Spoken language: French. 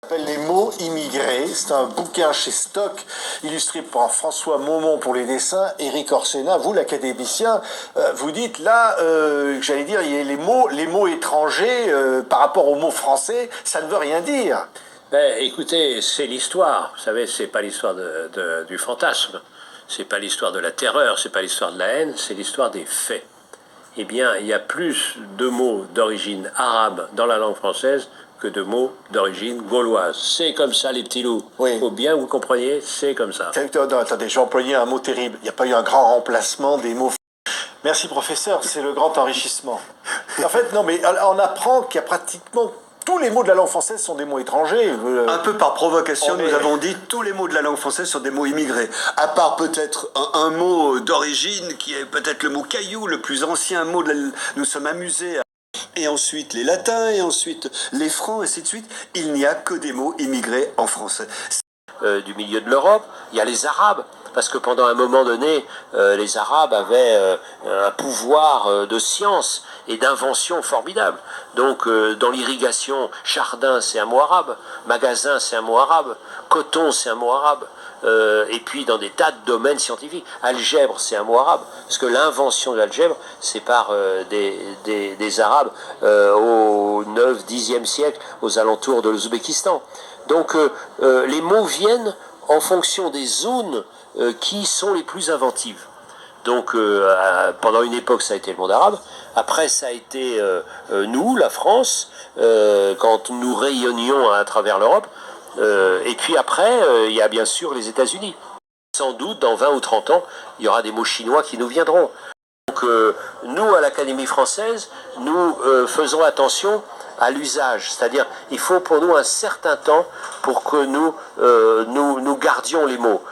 S'appelle Les mots immigrés. C'est un bouquin chez Stock, illustré par François Maumont pour les dessins. Éric Orsena, vous l'académicien, vous dites là, j'allais dire, il y a les mots étrangers par rapport aux mots français, ça ne veut rien dire. Ben, écoutez, c'est l'histoire. Vous savez, c'est pas l'histoire du fantasme. C'est pas l'histoire de la terreur, c'est pas l'histoire de la haine, c'est l'histoire des faits. Eh bien, il y a plus de mots d'origine arabe dans la langue française que de mots d'origine gauloise. C'est comme ça, les petits loups. Oui. Faut bien vous compreniez, c'est comme ça. Attendez, j'ai employé un mot terrible. Il n'y a pas eu un grand remplacement des mots. Merci professeur, c'est le grand enrichissement. En fait, non, mais on apprend qu'il y a pratiquement tous les mots de la langue française sont des mots étrangers. Un peu par provocation, nous avons dit tous les mots de la langue française sont des mots immigrés. À part peut-être un mot d'origine qui est peut-être le mot caillou, le plus ancien mot. Nous sommes amusés à... Et ensuite les latins, et ensuite les francs, et ainsi de suite. Il n'y a que des mots immigrés en français. Du milieu de l'Europe, il y a les Arabes. Parce que pendant un moment donné, les Arabes avaient un pouvoir de science et d'invention formidable. Donc, dans l'irrigation, jardin, c'est un mot arabe. Magasin, c'est un mot arabe. Coton, c'est un mot arabe. Et puis, dans des tas de domaines scientifiques. Algèbre, c'est un mot arabe. Parce que l'invention de l'algèbre, c'est par des Arabes au 9e, 10e siècle, aux alentours de l'Ouzbékistan. Donc, les mots viennent en fonction des zones qui sont les plus inventives. Donc pendant une époque ça a été le monde arabe, après ça a été nous, la France, quand nous rayonnions à travers l'Europe, et puis après il y a bien sûr les États-Unis. Sans doute dans 20 ou 30 ans, il y aura des mots chinois qui nous viendront. Donc nous, à l'Académie française, nous faisons attention à l'usage, c'est-à-dire il faut pour nous un certain temps pour que nous gardions les mots.